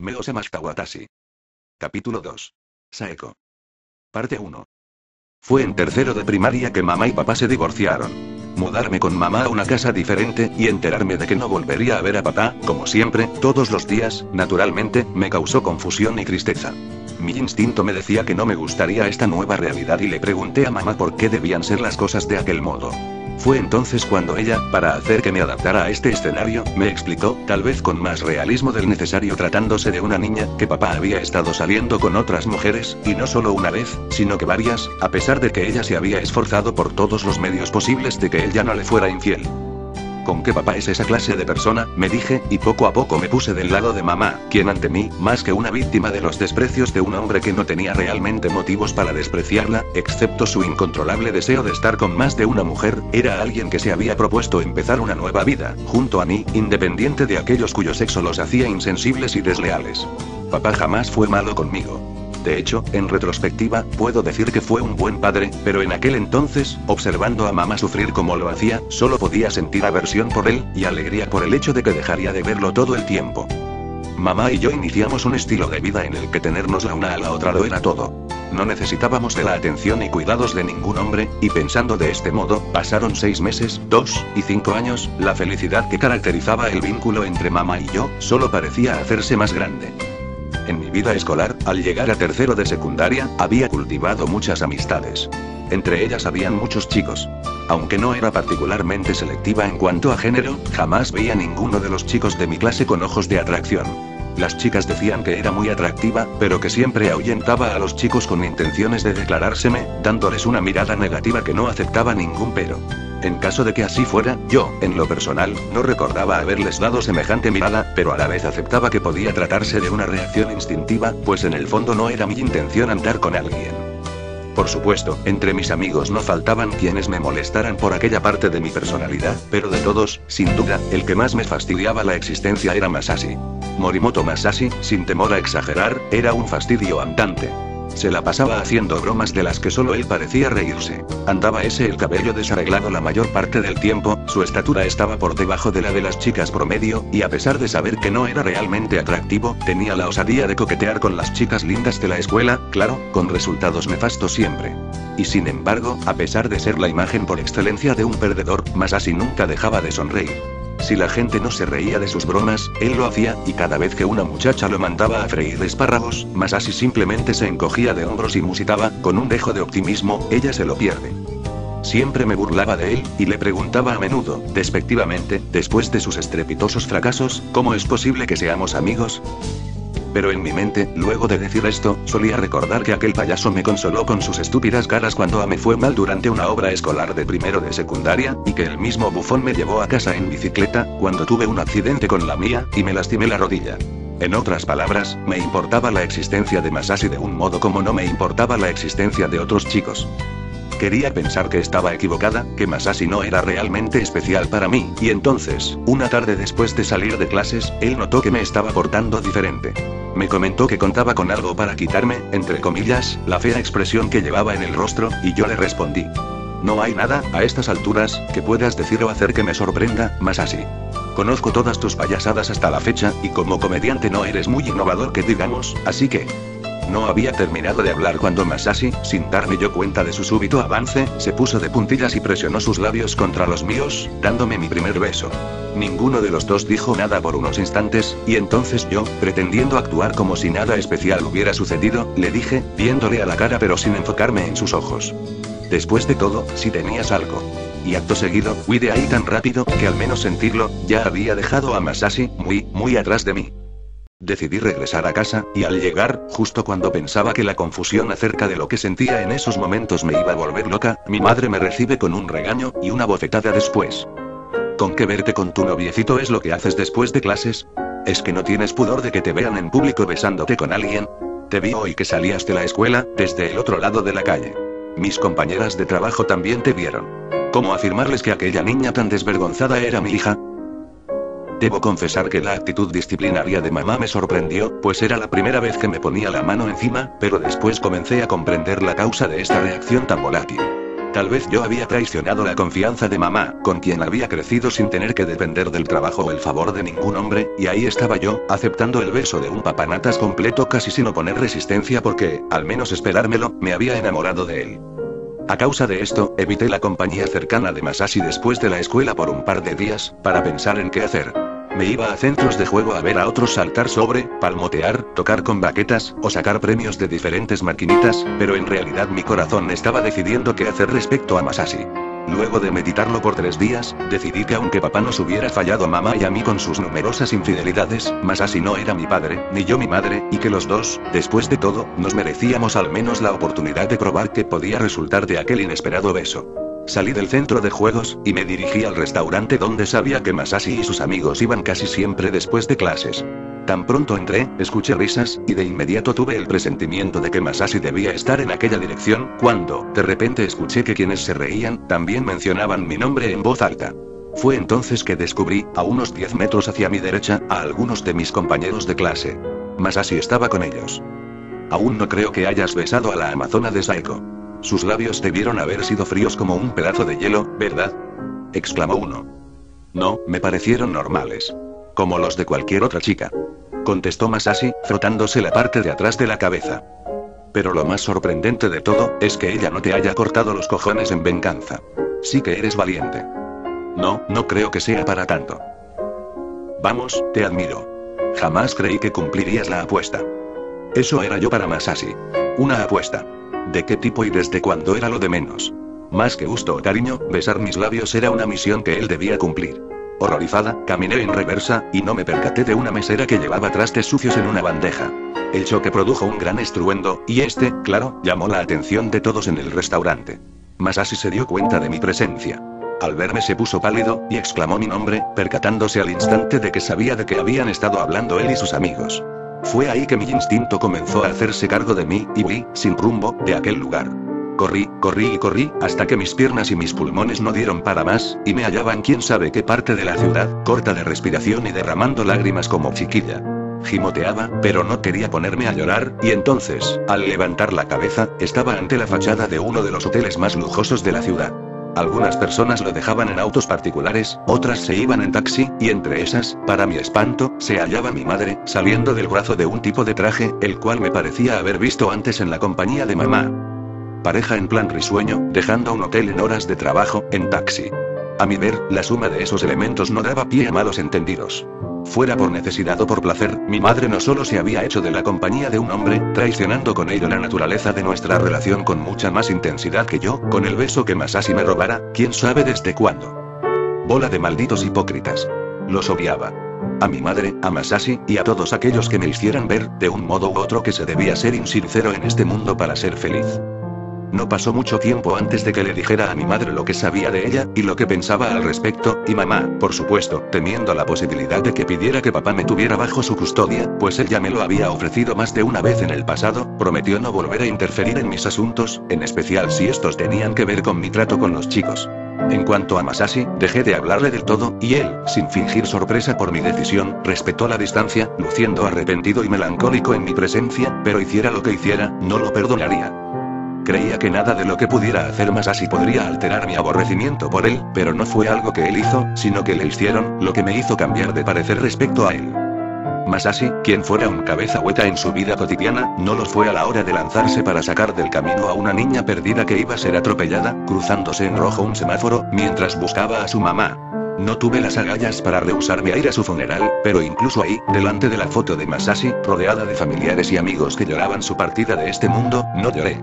Meose Watashi. Capítulo 2. Saeko. Parte 1. Fue en tercero de primaria que mamá y papá se divorciaron. Mudarme con mamá a una casa diferente, y enterarme de que no volvería a ver a papá, como siempre, todos los días, naturalmente, me causó confusión y tristeza. Mi instinto me decía que no me gustaría esta nueva realidad y le pregunté a mamá por qué debían ser las cosas de aquel modo. Fue entonces cuando ella, para hacer que me adaptara a este escenario, me explicó, tal vez con más realismo del necesario tratándose de una niña, que papá había estado saliendo con otras mujeres, y no solo una vez, sino que varias, a pesar de que ella se había esforzado por todos los medios posibles de que él ya no le fuera infiel. ¿Con qué papá es esa clase de persona?, me dije, y poco a poco me puse del lado de mamá, quien ante mí, más que una víctima de los desprecios de un hombre que no tenía realmente motivos para despreciarla, excepto su incontrolable deseo de estar con más de una mujer, era alguien que se había propuesto empezar una nueva vida, junto a mí, independiente de aquellos cuyo sexo los hacía insensibles y desleales. Papá jamás fue malo conmigo. De hecho, en retrospectiva, puedo decir que fue un buen padre, pero en aquel entonces, observando a mamá sufrir como lo hacía, solo podía sentir aversión por él, y alegría por el hecho de que dejaría de verlo todo el tiempo. Mamá y yo iniciamos un estilo de vida en el que tenernos la una a la otra lo era todo. No necesitábamos de la atención y cuidados de ningún hombre, y pensando de este modo, pasaron 6 meses, 2 y 5 años, la felicidad que caracterizaba el vínculo entre mamá y yo, solo parecía hacerse más grande. En mi vida escolar, al llegar a tercero de secundaria, había cultivado muchas amistades. Entre ellas habían muchos chicos. Aunque no era particularmente selectiva en cuanto a género, jamás veía ninguno de los chicos de mi clase con ojos de atracción. Las chicas decían que era muy atractiva, pero que siempre ahuyentaba a los chicos con intenciones de declarárseme, dándoles una mirada negativa que no aceptaba ningún pero. En caso de que así fuera, yo, en lo personal, no recordaba haberles dado semejante mirada, pero a la vez aceptaba que podía tratarse de una reacción instintiva, pues en el fondo no era mi intención andar con alguien. Por supuesto, entre mis amigos no faltaban quienes me molestaran por aquella parte de mi personalidad, pero de todos, sin duda, el que más me fastidiaba la existencia era Masashi. Morimoto Masashi, sin temor a exagerar, era un fastidio andante. Se la pasaba haciendo bromas de las que solo él parecía reírse. Andaba el cabello desarreglado la mayor parte del tiempo, su estatura estaba por debajo de la de las chicas promedio, y a pesar de saber que no era realmente atractivo, tenía la osadía de coquetear con las chicas lindas de la escuela, claro, con resultados nefastos siempre. Y sin embargo, a pesar de ser la imagen por excelencia de un perdedor, Masashi nunca dejaba de sonreír. Si la gente no se reía de sus bromas, él lo hacía, y cada vez que una muchacha lo mandaba a freír espárragos, Masashi simplemente se encogía de hombros y musitaba, con un dejo de optimismo, ella se lo pierde. Siempre me burlaba de él, y le preguntaba a menudo, despectivamente, después de sus estrepitosos fracasos, ¿cómo es posible que seamos amigos? Pero en mi mente, luego de decir esto, solía recordar que aquel payaso me consoló con sus estúpidas caras cuando me fue mal durante una obra escolar de primero de secundaria, y que el mismo bufón me llevó a casa en bicicleta, cuando tuve un accidente con la mía, y me lastimé la rodilla. En otras palabras, me importaba la existencia de Masashi de un modo como no me importaba la existencia de otros chicos. Quería pensar que estaba equivocada, que Masashi no era realmente especial para mí, y entonces, una tarde después de salir de clases, él notó que me estaba portando diferente. Me comentó que contaba con algo para quitarme, entre comillas, la fea expresión que llevaba en el rostro, y yo le respondí: no hay nada, a estas alturas, que puedas decir o hacer que me sorprenda, Masashi. Conozco todas tus payasadas hasta la fecha, y como comediante no eres muy innovador que digamos, así que... No había terminado de hablar cuando Masashi, sin darme yo cuenta de su súbito avance, se puso de puntillas y presionó sus labios contra los míos, dándome mi primer beso. Ninguno de los dos dijo nada por unos instantes, y entonces yo, pretendiendo actuar como si nada especial hubiera sucedido, le dije, viéndole a la cara pero sin enfocarme en sus ojos: después de todo, si tenías algo. Y acto seguido, huí de ahí tan rápido, que al menos sentirlo, ya había dejado a Masashi, muy atrás de mí. Decidí regresar a casa, y al llegar, justo cuando pensaba que la confusión acerca de lo que sentía en esos momentos me iba a volver loca, mi madre me recibe con un regaño, y una bofetada después. ¿Con qué verte con tu noviecito es lo que haces después de clases? ¿Es que no tienes pudor de que te vean en público besándote con alguien? Te vi hoy que salías de la escuela, desde el otro lado de la calle. Mis compañeras de trabajo también te vieron. ¿Cómo afirmarles que aquella niña tan desvergonzada era mi hija? Debo confesar que la actitud disciplinaria de mamá me sorprendió, pues era la primera vez que me ponía la mano encima, pero después comencé a comprender la causa de esta reacción tan volátil. Tal vez yo había traicionado la confianza de mamá, con quien había crecido sin tener que depender del trabajo o el favor de ningún hombre, y ahí estaba yo, aceptando el beso de un papanatas completo casi sin oponer resistencia porque, al menos esperármelo, me había enamorado de él. A causa de esto, evité la compañía cercana de Masashi después de la escuela por un par de días, para pensar en qué hacer. Me iba a centros de juego a ver a otros saltar sobre, palmotear, tocar con baquetas, o sacar premios de diferentes maquinitas, pero en realidad mi corazón estaba decidiendo qué hacer respecto a Masashi. Luego de meditarlo por 3 días, decidí que aunque papá nos hubiera fallado a mamá y a mí con sus numerosas infidelidades, Masashi no era mi padre, ni yo mi madre, y que los dos, después de todo, nos merecíamos al menos la oportunidad de probar qué podía resultar de aquel inesperado beso. Salí del centro de juegos, y me dirigí al restaurante donde sabía que Masashi y sus amigos iban casi siempre después de clases. Tan pronto entré, escuché risas, y de inmediato tuve el presentimiento de que Masashi debía estar en aquella dirección, cuando, de repente escuché que quienes se reían, también mencionaban mi nombre en voz alta. Fue entonces que descubrí, a unos 10 metros hacia mi derecha, a algunos de mis compañeros de clase. Masashi estaba con ellos. Aún no creo que hayas besado a la amazona de Saeko. Sus labios debieron haber sido fríos como un pedazo de hielo, ¿verdad?, exclamó uno. No, me parecieron normales. Como los de cualquier otra chica, contestó Masashi, frotándose la parte de atrás de la cabeza. Pero lo más sorprendente de todo, es que ella no te haya cortado los cojones en venganza. Sí que eres valiente. No, no creo que sea para tanto. Vamos, te admiro. Jamás creí que cumplirías la apuesta. Eso era yo para Masashi. Una apuesta. ¿De qué tipo y desde cuándo era lo de menos? Más que gusto o cariño, besar mis labios era una misión que él debía cumplir. Horrorizada, caminé en reversa, y no me percaté de una mesera que llevaba trastes sucios en una bandeja. El choque produjo un gran estruendo, y claro, llamó la atención de todos en el restaurante. Masashi se dio cuenta de mi presencia. Al verme se puso pálido, y exclamó mi nombre, percatándose al instante de que sabía de qué habían estado hablando él y sus amigos. Fue ahí que mi instinto comenzó a hacerse cargo de mí, y huí, sin rumbo, de aquel lugar. Corrí, corrí y corrí, hasta que mis piernas y mis pulmones no dieron para más, y me hallaba en quién sabe qué parte de la ciudad, corta de respiración y derramando lágrimas como chiquilla. Gimoteaba, pero no quería ponerme a llorar, y entonces, al levantar la cabeza, estaba ante la fachada de uno de los hoteles más lujosos de la ciudad. Algunas personas lo dejaban en autos particulares, otras se iban en taxi, y entre esas, para mi espanto, se hallaba mi madre, saliendo del brazo de un tipo de traje, el cual me parecía haber visto antes en la compañía de mamá. Pareja en plan risueño, dejando un hotel en horas de trabajo, en taxi. A mi ver, la suma de esos elementos no daba pie a malos entendidos. Fuera por necesidad o por placer, mi madre no solo se había hecho de la compañía de un hombre, traicionando con ello la naturaleza de nuestra relación con mucha más intensidad que yo, con el beso que Masashi me robara, quién sabe desde cuándo. Bola de malditos hipócritas. Los odiaba. A mi madre, a Masashi, y a todos aquellos que me hicieran ver, de un modo u otro, que se debía ser insincero en este mundo para ser feliz. No pasó mucho tiempo antes de que le dijera a mi madre lo que sabía de ella, y lo que pensaba al respecto, y mamá, por supuesto, temiendo la posibilidad de que pidiera que papá me tuviera bajo su custodia, pues él ya me lo había ofrecido más de una vez en el pasado, prometió no volver a interferir en mis asuntos, en especial si estos tenían que ver con mi trato con los chicos. En cuanto a Masashi, dejé de hablarle del todo, y él, sin fingir sorpresa por mi decisión, respetó la distancia, luciendo arrepentido y melancólico en mi presencia, pero hiciera lo que hiciera, no lo perdonaría. Creía que nada de lo que pudiera hacer Masashi podría alterar mi aborrecimiento por él, pero no fue algo que él hizo, sino que le hicieron, lo que me hizo cambiar de parecer respecto a él. Masashi, quien fuera un cabeza hueca en su vida cotidiana, no lo fue a la hora de lanzarse para sacar del camino a una niña perdida que iba a ser atropellada, cruzándose en rojo un semáforo, mientras buscaba a su mamá. No tuve las agallas para rehusarme a ir a su funeral, pero incluso ahí, delante de la foto de Masashi, rodeada de familiares y amigos que lloraban su partida de este mundo, no lloré.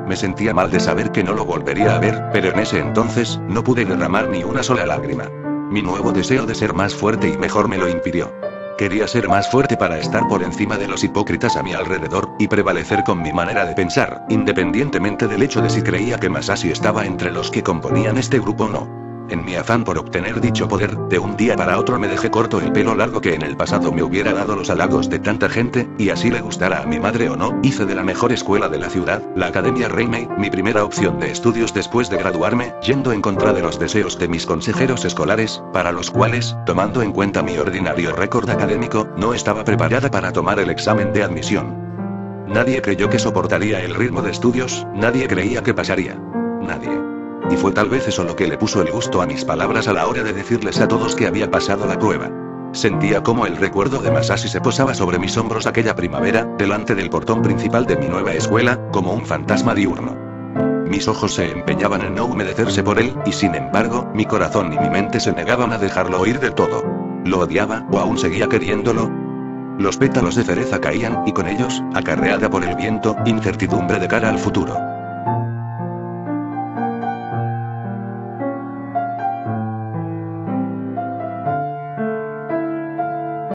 Me sentía mal de saber que no lo volvería a ver, pero en ese entonces, no pude derramar ni una sola lágrima. Mi nuevo deseo de ser más fuerte y mejor me lo impidió. Quería ser más fuerte para estar por encima de los hipócritas a mi alrededor, y prevalecer con mi manera de pensar, independientemente del hecho de si creía que Masashi estaba entre los que componían este grupo o no. En mi afán por obtener dicho poder, de un día para otro me dejé corto el pelo largo que en el pasado me hubiera dado los halagos de tanta gente, y así le gustara a mi madre o no, hice de la mejor escuela de la ciudad, la Academia Reimei, mi primera opción de estudios después de graduarme, yendo en contra de los deseos de mis consejeros escolares, para los cuales, tomando en cuenta mi ordinario récord académico, no estaba preparada para tomar el examen de admisión. Nadie creyó que soportaría el ritmo de estudios, nadie creía que pasaría. Nadie. Y fue tal vez eso lo que le puso el gusto a mis palabras a la hora de decirles a todos que había pasado la prueba. Sentía como el recuerdo de Masashi se posaba sobre mis hombros aquella primavera, delante del portón principal de mi nueva escuela, como un fantasma diurno. Mis ojos se empeñaban en no humedecerse por él, y sin embargo, mi corazón y mi mente se negaban a dejarlo oír del todo. ¿Lo odiaba, o aún seguía queriéndolo? Los pétalos de cereza caían, y con ellos, acarreada por el viento, incertidumbre de cara al futuro.